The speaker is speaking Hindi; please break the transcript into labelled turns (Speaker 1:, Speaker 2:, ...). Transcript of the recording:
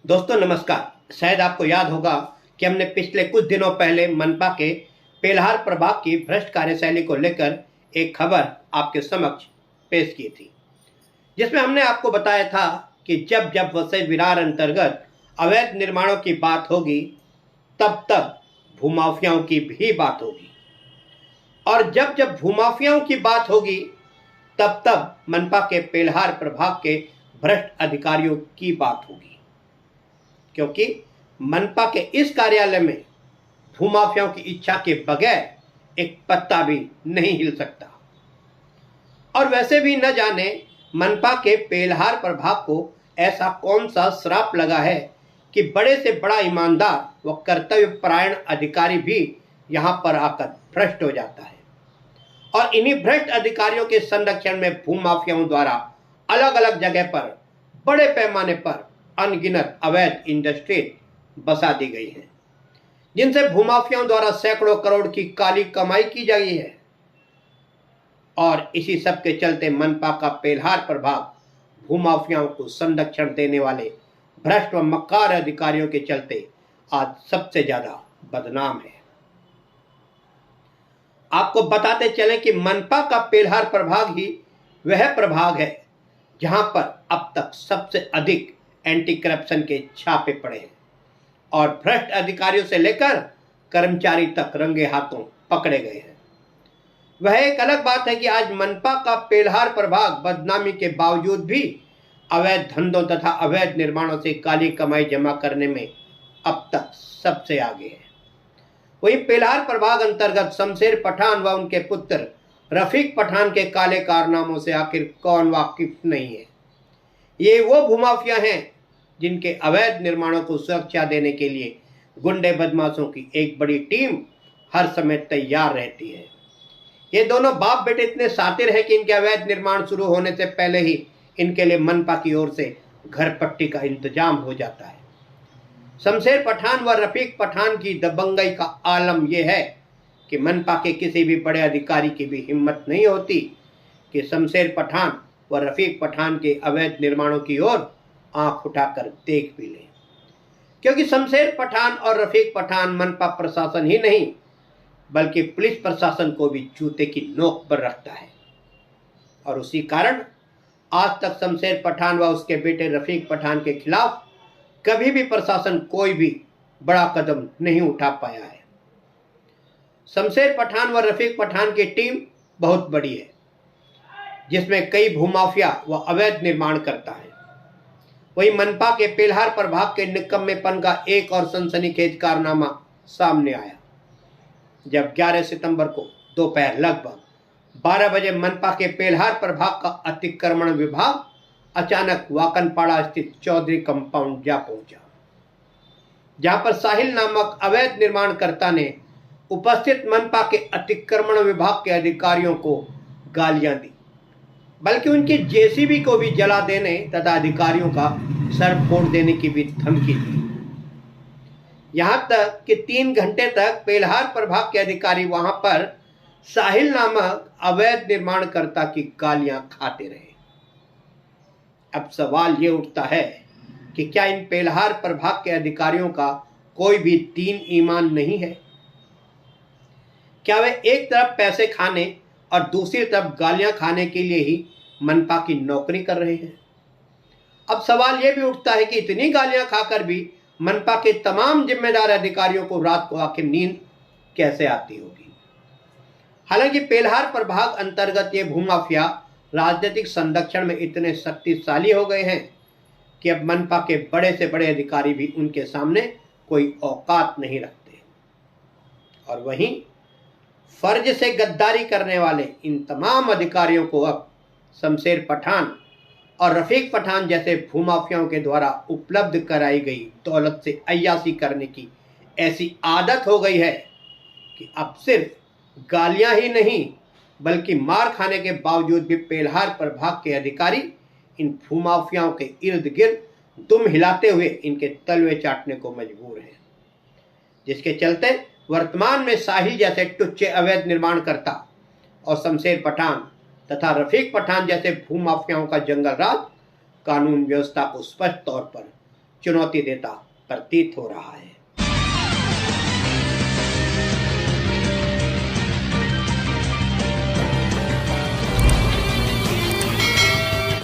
Speaker 1: दोस्तों नमस्कार। शायद आपको याद होगा कि हमने पिछले कुछ दिनों पहले मनपा के पेल्हार प्रभाग की भ्रष्ट कार्यशैली को लेकर एक खबर आपके समक्ष पेश की थी, जिसमें हमने आपको बताया था कि जब जब वसई विरार अंतर्गत अवैध निर्माणों की बात होगी तब तब भूमाफियाओं की भी बात होगी, और जब जब भूमाफियाओं की बात होगी तब तब मनपा के पेल्हार प्रभाग के भ्रष्ट अधिकारियों की बात होगी। क्योंकि मनपा के इस कार्यालय में भूमाफियाओं की इच्छा के बगैर एक पत्ता भी नहीं हिल सकता। और वैसे भी न जाने मनपा के पेल्हार प्रभाग को ऐसा कौन सा श्राप लगा है कि बड़े से बड़ा ईमानदार व कर्तव्यपरायण अधिकारी भी यहां पर आकर भ्रष्ट हो जाता है। और इन्हीं भ्रष्ट अधिकारियों के संरक्षण में भूमाफियाओं द्वारा अलग अलग जगह पर बड़े पैमाने पर अनगिनत अवैध इंडस्ट्री बसा दी गई है, जिनसे भूमाफियाओं द्वारा सैकड़ों करोड़ की काली कमाई की गई है। और इसी सब के चलते मनपा का पेल्हार प्रभाग भूमाफियाओं को संरक्षण देने वाले भ्रष्ट व मक्कार अधिकारियों के चलते आज सबसे ज्यादा बदनाम है। आपको बताते चले कि मनपा का पेल्हार प्रभाग ही वह प्रभाग है जहां पर अब तक सबसे अधिक एंटी करप्शन के छापे पड़े हैं और भ्रष्ट अधिकारियों से लेकर कर्मचारी तक रंगे हाथों पकड़े गए हैं। वह एक अलग बात है कि आज मनपा का पेल्हार प्रभाग बदनामी के बावजूद भी अवैध धंधों तथा अवैध निर्माणों से काली कमाई जमा करने में अब तक सबसे आगे है। वही पेल्हार प्रभाग अंतर्गत शमशेर पठान व उनके पुत्र रफीक पठान के काले कारनामों से आखिर कौन वाकिफ नहीं है। ये वो भूमाफिया हैं जिनके अवैध निर्माणों को सुरक्षा देने के लिए गुंडे बदमाशों की एक बड़ी टीम हर समय तैयार रहती है। ये दोनों बाप बेटे इतने शातिर हैं कि इनके अवैध निर्माण शुरू होने से पहले ही इनके लिए मनपा की ओर से घर पट्टी का इंतजाम हो जाता है। शमशेर पठान व रफीक पठान की दबंगई का आलम यह है कि मनपा के किसी भी बड़े अधिकारी की भी हिम्मत नहीं होती कि शमशेर पठान व रफीक पठान के अवैध निर्माणों की ओर आंख उठाकर देख भी ले, क्योंकि शमशेर पठान और रफीक पठान मनपा प्रशासन ही नहीं बल्कि पुलिस प्रशासन को भी जूते की नोक पर रखता है। और उसी कारण आज तक शमशेर पठान व उसके बेटे रफीक पठान के खिलाफ कभी भी प्रशासन कोई भी बड़ा कदम नहीं उठा पाया है। शमशेर पठान व रफीक पठान की टीम बहुत बड़ी है, जिसमें कई भूमाफिया व अवैध निर्माण करता है। वही मनपा के पेल्हार प्रभाग के निकम्मेपन का एक और सनसनीखेज कारनामा सामने आया, जब 11 सितंबर को दोपहर लगभग 12 बजे मनपा के पेल्हार प्रभाग का अतिक्रमण विभाग अचानक वाकनपाड़ा स्थित चौधरी कंपाउंड जा पहुंचा, जहां पर साहिल नामक अवैध निर्माणकर्ता ने उपस्थित मनपा के अतिक्रमण विभाग के अधिकारियों को गालियां दी, बल्कि उनकी जेसीबी को भी जला देने तथा अधिकारियों का सर फोड़ देने की भी धमकी दी। यहां तक कि 3 घंटे तक पेल्हार प्रभाग के अधिकारी वहां पर साहिल नामक अवैध निर्माणकर्ता की गालियां खाते रहे। अब सवाल ये उठता है कि क्या इन पेल्हार प्रभाग के अधिकारियों का कोई भी दीन ईमान नहीं है? क्या वे एक तरफ पैसे खाने और दूसरी तरफ गालियां खाने के लिए ही मनपा की नौकरी कर रहे हैं? अब सवाल यह भी उठता है कि इतनी गालियां खाकर भी मनपा के तमाम जिम्मेदार अधिकारियों को रात को आखिर नींद कैसे आती होगी? हालांकि पेल्हार प्रभाग अंतर्गत ये भूमाफिया राजनीतिक संरक्षण में इतने शक्तिशाली हो गए हैं कि अब मनपा के बड़े से बड़े अधिकारी भी उनके सामने कोई औकात नहीं रखते। और वहीं फर्ज से गद्दारी करने वाले इन तमाम अधिकारियों को अब शमशेर पठान और रफीक पठान जैसे भूमाफियाओं के द्वारा उपलब्ध कराई गई दौलत से अय्याशी करने की ऐसी आदत हो गई है कि अब सिर्फ गालियां ही नहीं बल्कि मार खाने के बावजूद भी पेल्हार प्रभाग के अधिकारी इन भूमाफियाओं के इर्द गिर्द दुम हिलाते हुए इनके तलवे चाटने को मजबूर हैं, जिसके चलते वर्तमान में साहिल जैसे टुच्चे अवैध निर्माणकर्ता और शमशेर पठान तथा रफीक पठान जैसे भूमाफियाओं का जंगल राज कानून व्यवस्था को स्पष्ट तौर पर चुनौती देता प्रतीत हो रहा है।